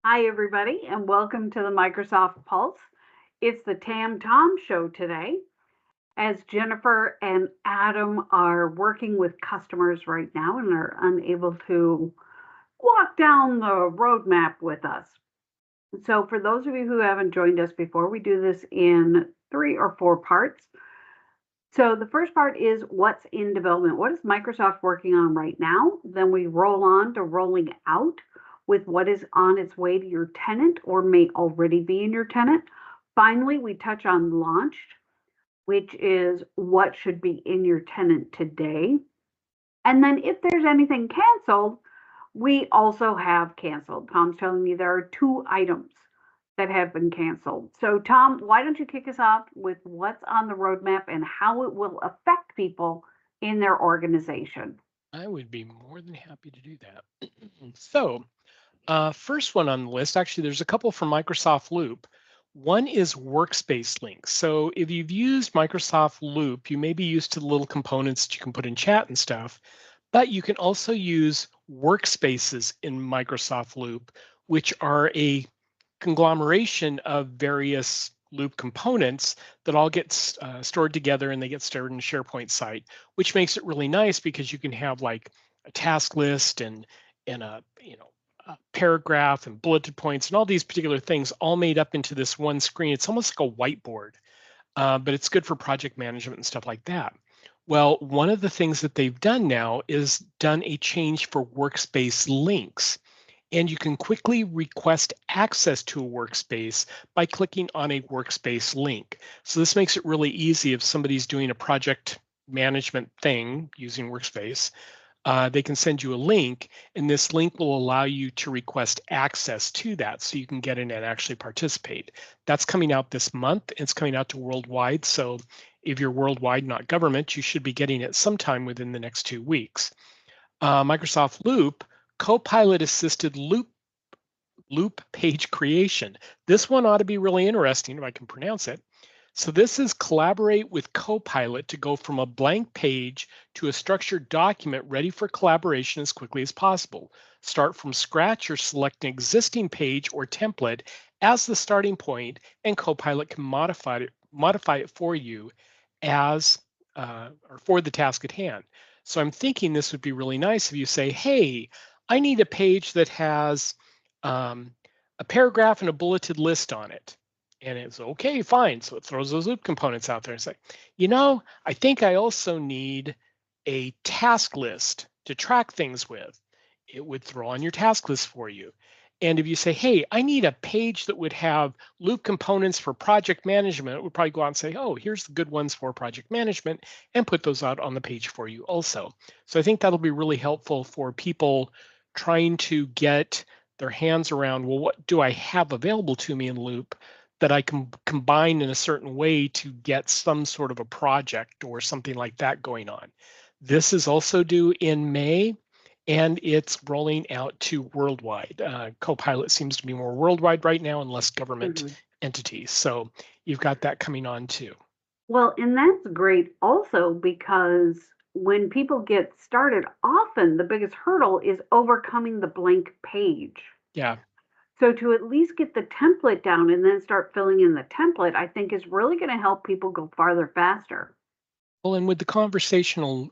Hi, everybody, and welcome to the Microsoft Pulse. It's the Tam Tom show today, as Jennifer and Adam are working with customers right now and are unable to walk down the roadmap with us. So, for those of you who haven't joined us before, we do this in 3 or 4 parts. So, the first part is what's in development. What is Microsoft working on right now? Then we roll on to rolling out with what is on its way to your tenant or may already be in your tenant. Finally, we touch on launched, which is what should be in your tenant today. And then if there's anything canceled, we also have canceled. Tom's telling me there are 2 items that have been canceled. So, Tom, why don't you kick us off with what's on the roadmap and how it will affect people in their organization? I would be more than happy to do that. First one on the list, actually, there's a couple from Microsoft Loop. One is workspace links. So if you've used Microsoft Loop, you may be used to the little components that you can put in chat and stuff, but you can also use workspaces in Microsoft Loop, which are a conglomeration of various Loop components that all get stored together and they get stored in a SharePoint site, which makes it really nice because you can have like a task list and a paragraph and bulleted points and all these particular things all made up into this one screen. It's almost like a whiteboard, but it's good for project management and stuff like that. Well, one of the things that they've done now is done a change for workspace links. And you can quickly request access to a workspace by clicking on a workspace link. So this makes it really easy if somebody's doing a project management thing using Workspace. They can send you a link, and this link will allow you to request access to that so you can get in and actually participate. That's coming out this month. It's coming out to worldwide. So if you're worldwide, not government, you should be getting it sometime within the next 2 weeks. Microsoft Loop, Copilot assisted loop page creation. This one ought to be really interesting if I can pronounce it. So this is collaborate with Copilot to go from a blank page to a structured document ready for collaboration as quickly as possible. Start from scratch or select an existing page or template as the starting point, and Copilot can modify it for you as or for the task at hand. So I'm thinking this would be really nice if you say, hey, I need a page that has um, a paragraph and a bulleted list on it. And it's okay, fine. So it throws those loop components out there and say, I think I also need a task list to track things with. It would throw on your task list for you. And if you say, hey, I need a page that would have loop components for project management, it would probably go out and say, oh, here's the good ones for project management, and put those out on the page for you also. So I think that'll be really helpful for people trying to get their hands around, well, what do I have available to me in Loop that I can combine in a certain way to get some sort of a project or something like that going on. This is also due in May, and it's rolling out to worldwide. Copilot seems to be more worldwide right now and less government Mhm. entities. So you've got that coming on too. Well, and that's great also because when people get started, often the biggest hurdle is overcoming the blank page. Yeah. So to at least get the template down and then start filling in the template, I think is really going to help people go farther faster. Well, and with the conversational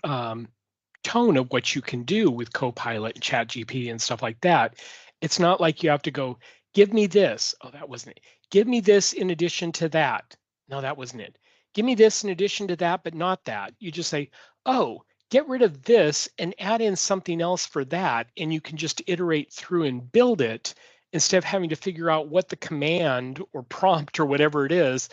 tone of what you can do with Copilot and ChatGPT and stuff like that, it's not like you have to go, give me this. Oh, that wasn't it. Give me this in addition to that. No, that wasn't it. Give me this in addition to that, but not that. You just say, oh, get rid of this and add in something else for that. And you can just iterate through and build it instead of having to figure out what the command or prompt or whatever it is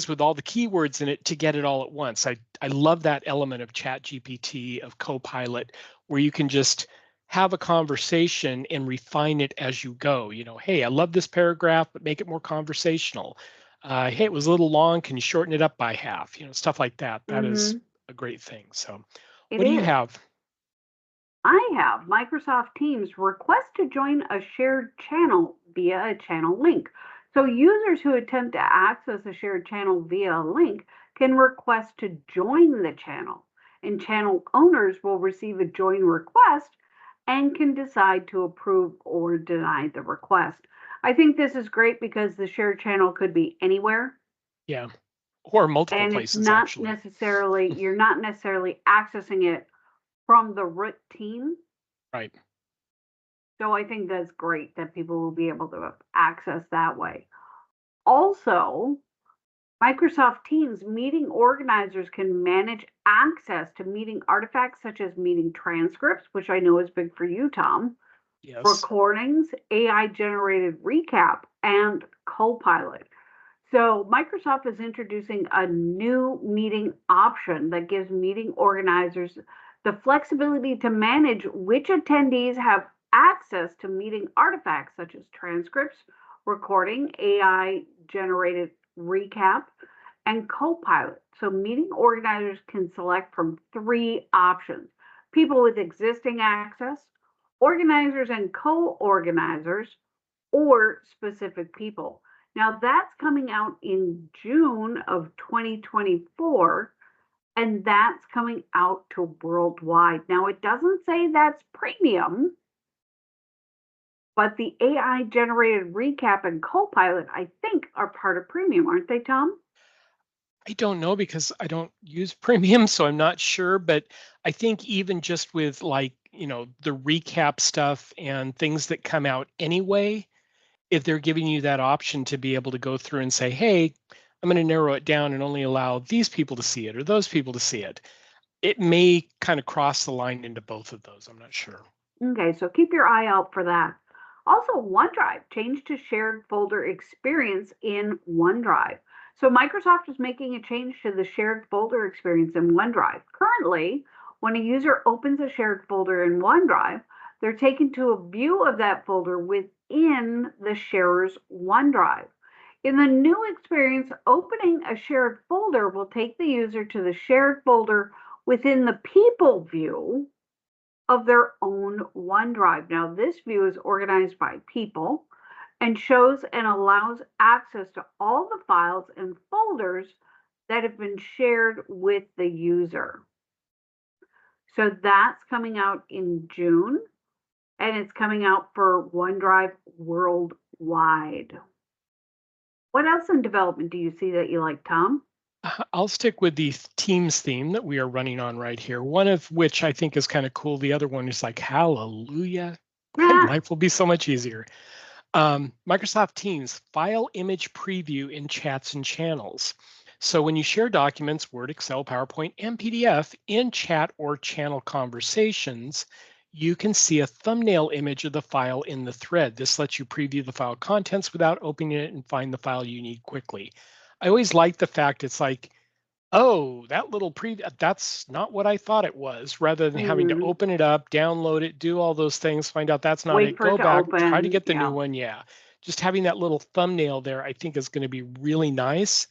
with all the keywords in it to get it all at once. I love that element of Chat GPT, of Copilot, where you can just have a conversation and refine it as you go. Hey, I love this paragraph, but make it more conversational. Hey, it was a little long. Can you shorten it up by half? Stuff like that. That is Hmm. a great thing. So, It what do you is. have? I have Microsoft Teams request to join a shared channel via a channel link. So users who attempt to access a shared channel via a link can request to join the channel, and channel owners will receive a join request and can decide to approve or deny the request. I think this is great because the shared channel could be anywhere, Yeah. Or multiple and it's places, not actually. necessarily, you're not necessarily accessing it from the root team. Right. So I think that's great that people will be able to access that way. Also, Microsoft Teams meeting organizers can manage access to meeting artifacts such as meeting transcripts, which I know is big for you, Tom, Yes. recordings, AI generated recap, and Copilot. So, Microsoft is introducing a new meeting option that gives meeting organizers the flexibility to manage which attendees have access to meeting artifacts such as transcripts, recording, AI generated recap, and Copilot. So, meeting organizers can select from three options: people with existing access, organizers and co organizers, or specific people. Now, that's coming out in June of 2024, and that's coming out to worldwide. Now, it doesn't say that's premium, but the AI generated recap and Copilot, I think, are part of premium, aren't they, Tom? I don't know because I don't use premium, so I'm not sure. But I think even just with like, the recap stuff and things that come out anyway, if they're giving you that option to be able to go through and say, hey, I'm going to narrow it down and only allow these people to see it or those people to see it, it may kind of cross the line into both of those. I'm not sure. Okay, so keep your eye out for that. Also, OneDrive changed to shared folder experience in OneDrive. So, Microsoft is making a change to the shared folder experience in OneDrive. Currently, when a user opens a shared folder in OneDrive, they're taken to a view of that folder within the sharer's OneDrive. In the new experience, opening a shared folder will take the user to the shared folder within the people view of their own OneDrive. Now, this view is organized by people and shows and allows access to all the files and folders that have been shared with the user. So that's coming out in June, and it's coming out for OneDrive worldwide. What else in development do you see that you like, Tom? I'll stick with the Teams theme that we are running on right here. One of which I think is kind of cool. The other one is like, hallelujah, life will be so much easier. Microsoft Teams file image preview in chats and channels. So when you share documents, Word, Excel, PowerPoint, and PDF in chat or channel conversations, you can see a thumbnail image of the file in the thread. This lets you preview the file contents without opening it and find the file you need quickly. I always like the fact it's like, oh, that little that's not what I thought it was, rather than having to Mm, open it up, download it, do all those things, find out that's not wait it, for it go to back, try to open. get the new Yeah. one. Yeah. Just having that little thumbnail there, I think is going to be really nice.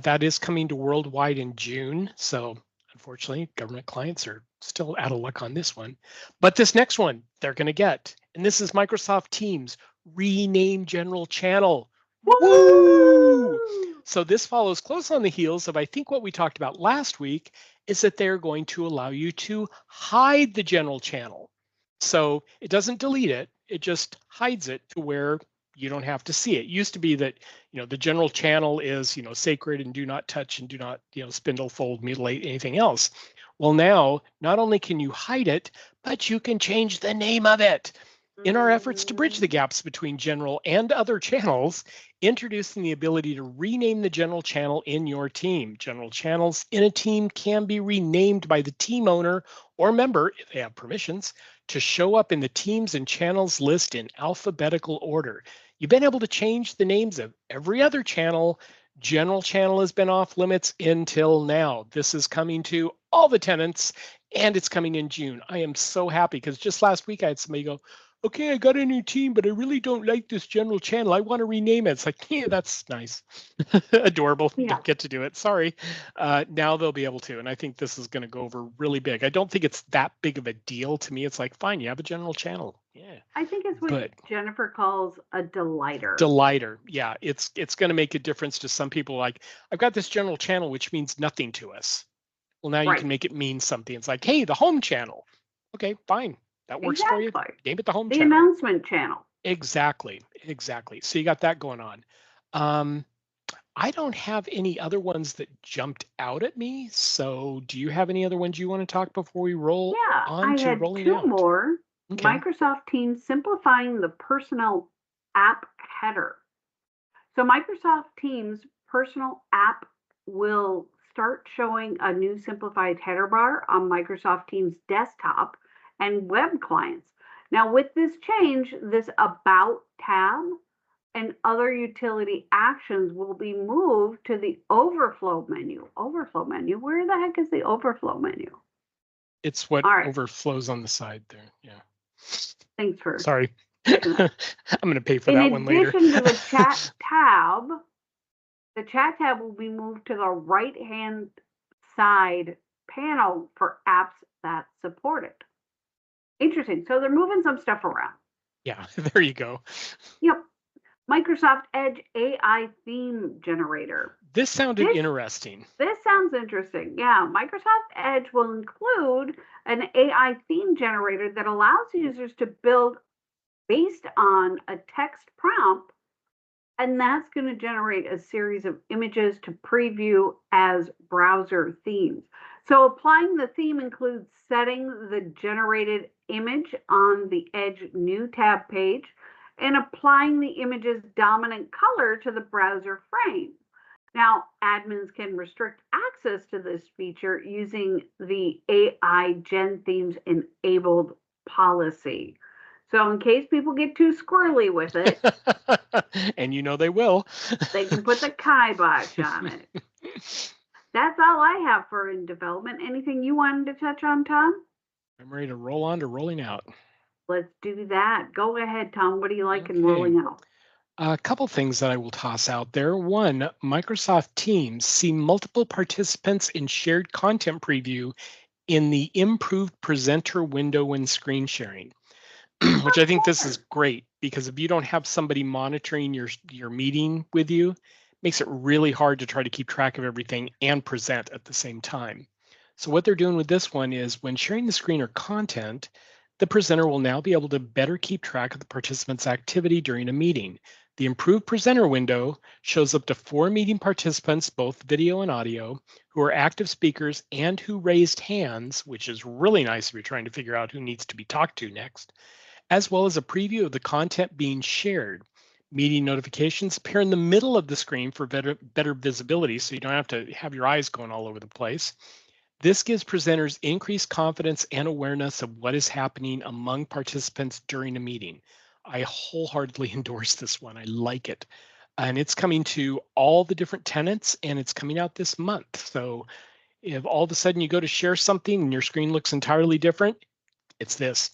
That is coming to worldwide in June. So unfortunately, government clients are still out of luck on this one. But this next one they're going to get, and this is Microsoft Teams rename general channel. Woo! Woo! So this follows close on the heels of, I think, what we talked about last week is that they're going to allow you to hide the general channel. So it doesn't delete it, it just hides it to where you don't have to see it. It used to be that, the general channel is, sacred and do not touch and do not, spindle, fold, mutilate anything else. Well, now, not only can you hide it, but you can change the name of it. In our efforts to bridge the Mm. gaps between general and other channels, introducing the ability to rename the general channel in your team. General channels in a team can be renamed by the team owner or member, if they have permissions, to show up in the teams and channels list in alphabetical order. You've been able to change the names of every other channel. General channel has been off limits until now. This is coming to all the tenants and it's coming in June. I am so happy because just last week I had somebody go, okay, I got a new team, but I really don't like this general channel. I want to rename it. It's like, yeah, that's nice. Adorable. You Yeah. don't get to do it. Sorry. Now they'll be able to. And I think this is going to go over really big. I don't think it's that big of a deal to me. It's like, fine, you have a general channel. Yeah. I think it's what But Jennifer calls a delighter. delighter. Yeah, it's going to make a difference to some people. Like, I've got this general channel, which means nothing to us. Well, now you Right. can make it mean something. It's like, hey, the home channel. Okay, fine. That works for you. Exactly. Name it the home The channel. announcement channel. Exactly. So you got that going on. I don't have any other ones that jumped out at me. So do you have any other ones you want to talk before we roll Yeah, on I to had rolling two out? more. Okay. Microsoft Teams simplifying the personal app header. So Microsoft Teams personal app will start showing a new simplified header bar on Microsoft Teams desktop and web clients. Now with this change, this About tab and other utility actions will be moved to the overflow menu. Overflow menu? Where the heck is the overflow menu? It's what All right, overflows on the side there. Yeah. thanks for Sorry. checking that. I'm going to pay for In that one later. addition to the chat tab will be moved to the right-hand side panel for apps that support it. Interesting. So they're moving some stuff around. Yeah, there you go. Yep. Microsoft Edge AI theme generator. This sounded interesting. This sounds interesting. Yeah, Microsoft Edge will include an AI theme generator that allows users to build based on a text prompt, and that's going to generate a series of images to preview as browser themes. So applying the theme includes setting the generated image on the Edge New tab page and applying the image's dominant color to the browser frame. Now, admins can restrict access to this feature using the AI Gen Themes enabled policy. So, in case people get too squirrely with it, and you know they will, they can put the kibosh on it. That's all I have for in development. Anything you wanted to touch on, Tom? I'm ready to roll on to rolling out. Let's do that. Go ahead, Tom. What do you like in Okay. rolling out? A couple things that I will toss out there. One, Microsoft Teams see multiple participants in shared content preview in the improved presenter window when screen sharing, which I think this is great because if you don't have somebody monitoring your meeting with you, it makes it really hard to try to keep track of everything and present at the same time. So what they're doing with this one is when sharing the screen or content, the presenter will now be able to better keep track of the participant's activity during a meeting. The improved presenter window shows up to 4 meeting participants, both video and audio, who are active speakers and who raised hands, which is really nice if you're trying to figure out who needs to be talked to next, as well as a preview of the content being shared. Meeting notifications appear in the middle of the screen for better visibility, so you don't have to have your eyes going all over the place. This gives presenters increased confidence and awareness of what is happening among participants during a meeting. I wholeheartedly endorse this one. I like it. And it's coming to all the different tenants and it's coming out this month. So if all of a sudden you go to share something and your screen looks entirely different, it's this.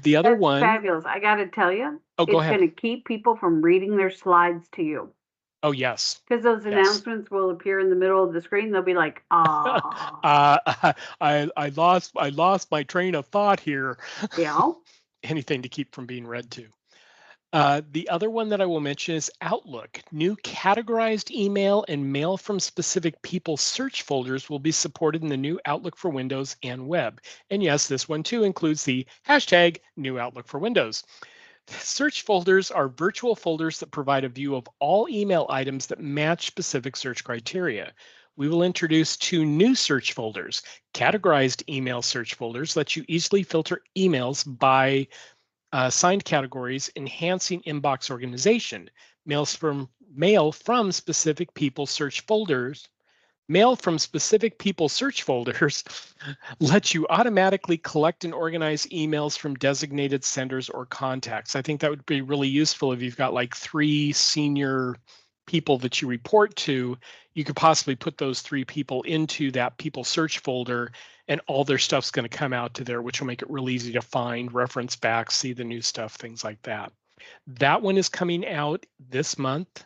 The other That's one, fabulous. I got to tell you, oh, go it's ahead. going to keep people from reading their slides to you. Oh, yes. Because those Yes. announcements will appear in the middle of the screen. They'll be like, I lost my train of thought here. you know? Anything to keep from being read to. The other one that I will mention is Outlook. New categorized email and mail from specific people search folders will be supported in the new Outlook for Windows and web. And yes, this one too includes the hashtag new Outlook for Windows. Search folders are virtual folders that provide a view of all email items that match specific search criteria. We will introduce 2 new search folders. Categorized email search folders let you easily filter emails by assigned categories, enhancing inbox organization. Mail from specific people search folders. Mail from specific people search folders lets you automatically collect and organize emails from designated senders or contacts. I think that would be really useful if you've got like 3 senior people that you report to. You could possibly put those 3 people into that people search folder and all their stuff's going to come out to there, which will make it real easy to find, reference back, see the new stuff, things like that. That one is coming out this month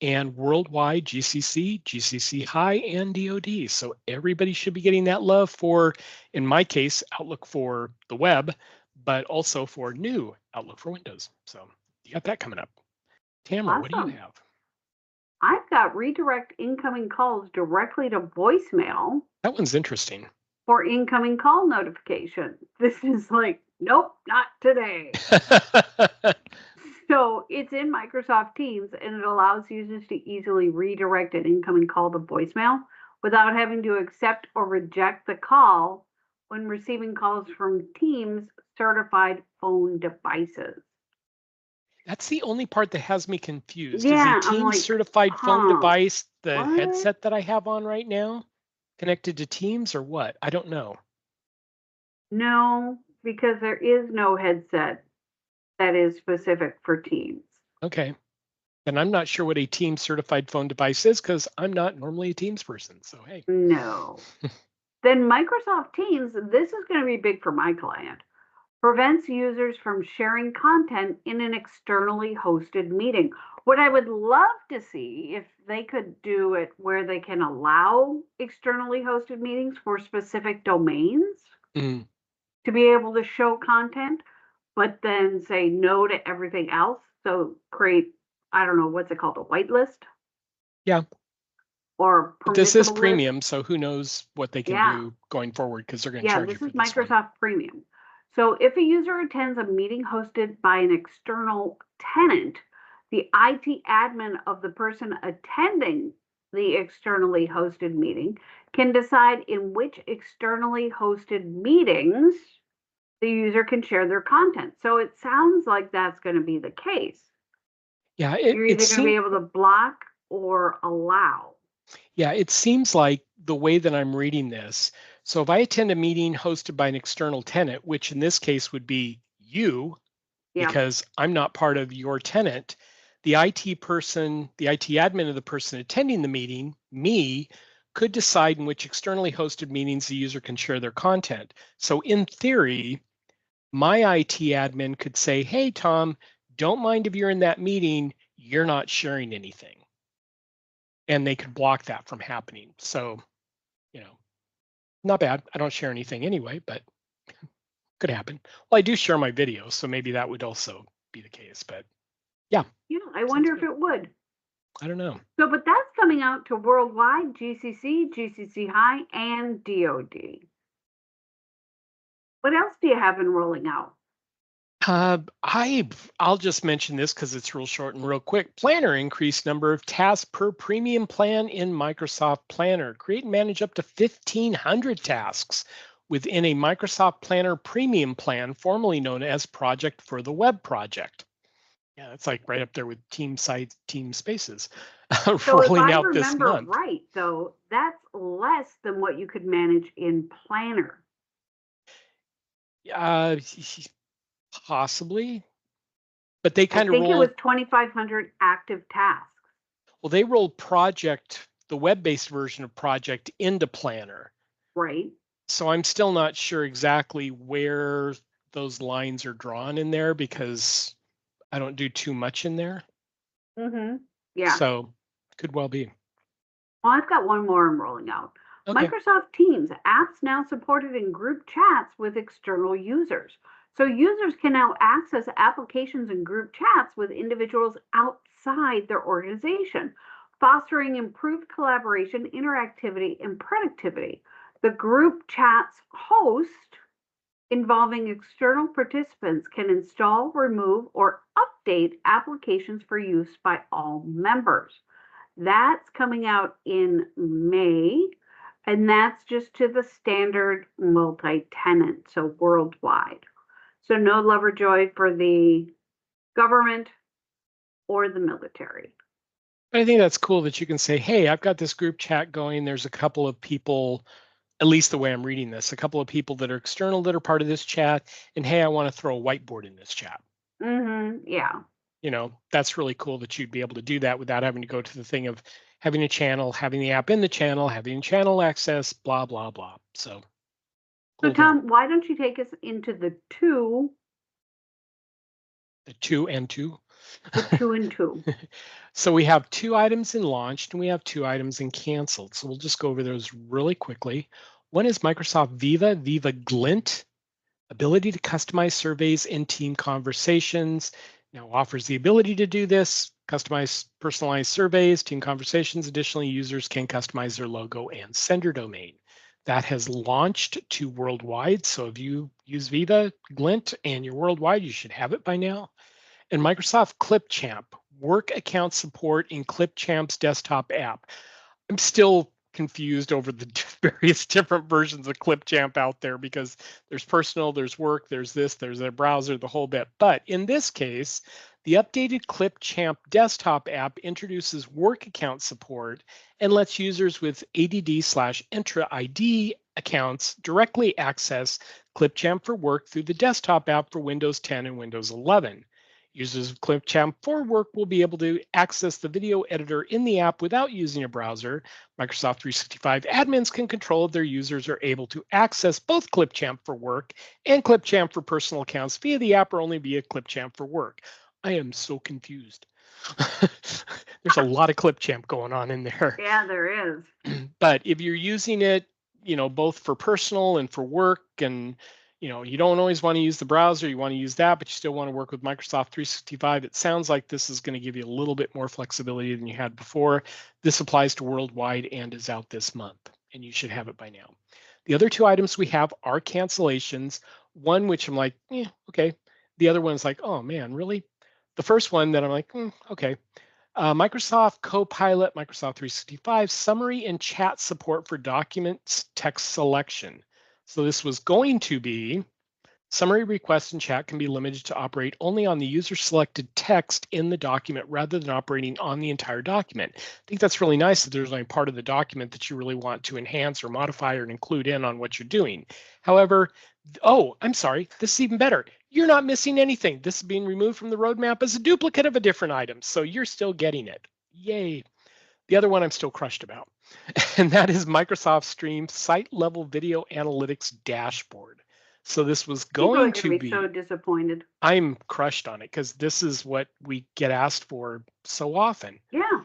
and worldwide GCC High, and DoD. So everybody should be getting that love for, in my case, Outlook for the web, but also for new Outlook for Windows. So you got that coming up. Tamara, what do you Awesome. have? I've got redirect incoming calls directly to voicemail That one's interesting. for incoming call notification. This is like Nope, not today. So it's in Microsoft Teams and it allows users to easily redirect an incoming call to voicemail without having to accept or reject the call when receiving calls from Teams certified phone devices. That's the only part that has me confused. Is a Yeah, I'm Teams like, certified phone huh, device the what? headset that I have on right now connected to Teams or what? I don't know. No, because there is no headset that is specific for Teams. Okay. And I'm not sure what a Teams certified phone device is because I'm not normally a Teams person. So, hey. No. Then Microsoft Teams, this is going to be big for my client, prevents users from sharing content in an externally hosted meeting. What I would love to see if they could do it where they can allow externally hosted meetings for specific domains Mm, to be able to show content, but then say no to everything else. So create, I don't know, what's it called, a whitelist yeah. or But this is permissible list? premium. So who knows what they can Yeah. do going forward because they're going to Yeah, charge you this for is this one. Microsoft Premium. So if a user attends a meeting hosted by an external tenant, the IT admin of the person attending the externally hosted meeting can decide in which externally hosted meetings the user can share their content. So it sounds like that's going to be the case. Yeah, You're either going to be able to block or allow. it seems like the way that I'm reading this. So if I attend a meeting hosted by an external tenant, which in this case would be you, Yeah. because I'm not part of your tenant, the IT person, the IT admin of the person attending the meeting, me, could decide in which externally hosted meetings the user can share their content. So in theory, my IT admin could say, hey, Tom, don't mind if you're in that meeting, you're not sharing anything. And they could block that from happening. So, you know, not bad. I don't share anything anyway, but could happen. Well, I do share my videos, so maybe that would also be the case. But yeah, Yeah, I sounds wonder if good. it would. I don't know. So, but that's coming out to worldwide GCC, GCC High, and DoD. What else do you have in rolling out? I'll just mention this because it's real short and real quick. Planner increased number of tasks per premium plan in Microsoft Planner. Create and manage up to 1,500 tasks within a Microsoft Planner premium plan, formerly known as Project for the Web Project. Yeah, it's like right up there with Team Sites, Team Spaces, So, if rolling I out this remember month. right, though, that's less than what you could manage in Planner. Uh, Possibly, but they I kind of think it was rolled. 2,500 active tasks, Well, they rolled Project, the web-based version of Project, into Planner. right? So I'm still not sure exactly where those lines are drawn in there because I don't do too much in there. Mm-hmm. Yeah. So could well be. Well, I've got one more I'm rolling out. Okay. Microsoft Teams apps now supported in group chats with external users. So users can now access applications and group chats with individuals outside their organization, fostering improved collaboration, interactivity, and productivity. The group chats host involving external participants can install, remove, or update applications for use by all members. That's coming out in May, and that's just to the standard multi-tenant, so worldwide. So no Loverjoy for the government or the military. I think that's cool that you can say, hey, I've got this group chat going. There's a couple of people, at least the way I'm reading this, a couple of people that are external that are part of this chat. And hey, I want to throw a whiteboard in this chat. Yeah. That's really cool that you'd be able to do that without having to go to the thing of having a channel, having the app in the channel, having channel access, blah, blah, blah. So So cool there. Tom, why don't you take us into the The two and two. two and two? So we have 2 items in launched and we have 2 items in canceled. So we'll just go over those really quickly. One is Microsoft Viva Glint, ability to customize surveys in team conversations. Now offers the ability to do this, customize personalized surveys, team conversations. Additionally, users can customize their logo and sender domain. That has launched to worldwide. So if you use Viva Glint and you're worldwide, you should have it by now. And Microsoft Clipchamp, work account support in Clipchamp's desktop app. I'm still confused over the various different versions of Clipchamp out there because there's personal, there's work, there's this, there's a browser, the whole bit. But in this case, the updated Clipchamp desktop app introduces work account support and lets users with ADD/Entra ID accounts directly access Clipchamp for Work through the desktop app for Windows 10 and Windows 11. Users of Clipchamp for Work will be able to access the video editor in the app without using a browser. Microsoft 365 admins can control if their users are able to access both Clipchamp for Work and Clipchamp for personal accounts via the app or only via Clipchamp for Work. I am so confused. There's a lot of Clipchamp going on in there. Yeah, there is. But if you're using it, both for personal and for work, and you don't always want to use the browser, you want to use that, but you still want to work with Microsoft 365, it sounds like this is going to give you a little bit more flexibility than you had before. This applies to worldwide and is out this month, and you should have it by now. The other two items we have are cancellations. One, which I'm like, okay. The other one's like, oh man, really? The first one that I'm like, okay. Microsoft Copilot, Microsoft 365, summary and chat support for documents text selection. So this was going to be summary requests and chat can be limited to operate only on the user selected text in the document rather than operating on the entire document. I think that's really nice that there's only part of the document that you really want to enhance or modify or include in on what you're doing. However, oh, I'm sorry, this is even better. You're not missing anything. This is being removed from the roadmap as a duplicate of a different item, so you're still getting it. Yay. The other one I'm still crushed about, and that is Microsoft Stream site level video analytics dashboard. So this was going to be so disappointed. I'm crushed on it because this is what we get asked for so often. Yeah.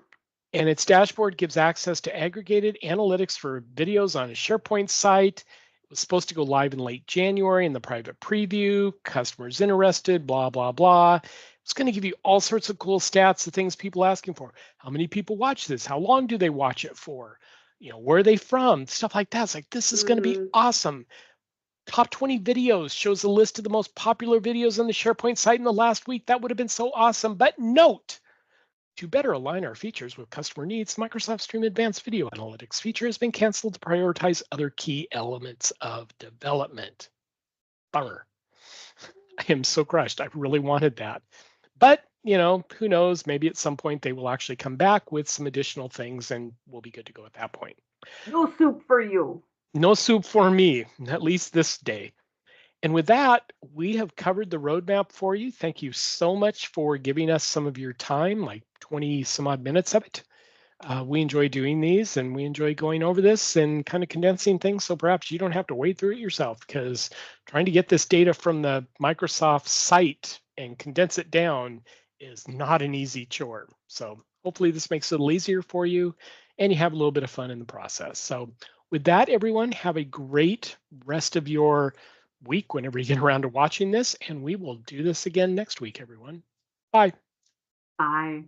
And its dashboard gives access to aggregated analytics for videos on a SharePoint site. It was supposed to go live in late January in the private preview. Customers interested, blah, blah, blah. It's going to give you all sorts of cool stats, the things people are asking for. How many people watch this? How long do they watch it for? Where are they from? Stuff like that. It's like, this is going to be awesome. Top 20 videos shows a list of the most popular videos on the SharePoint site in the last week. That would have been so awesome. But note, to better align our features with customer needs, Microsoft Stream Advanced Video Analytics feature has been canceled to prioritize other key elements of development. Bummer. I am so crushed. I really wanted that. But, who knows? Maybe at some point they will actually come back with some additional things and we'll be good to go at that point. No soup for you. No soup for me, at least this day. And with that, we have covered the roadmap for you. Thank you so much for giving us some of your time, like 20 some odd minutes of it. We enjoy doing these and we enjoy going over this and kind of condensing things so perhaps you don't have to wade through it yourself, because trying to get this data from the Microsoft site and condense it down is not an easy chore. So hopefully this makes it a little easier for you and you have a little bit of fun in the process. So with that, everyone, have a great rest of your week whenever you get around to watching this, and we will do this again next week, everyone. Bye. Bye.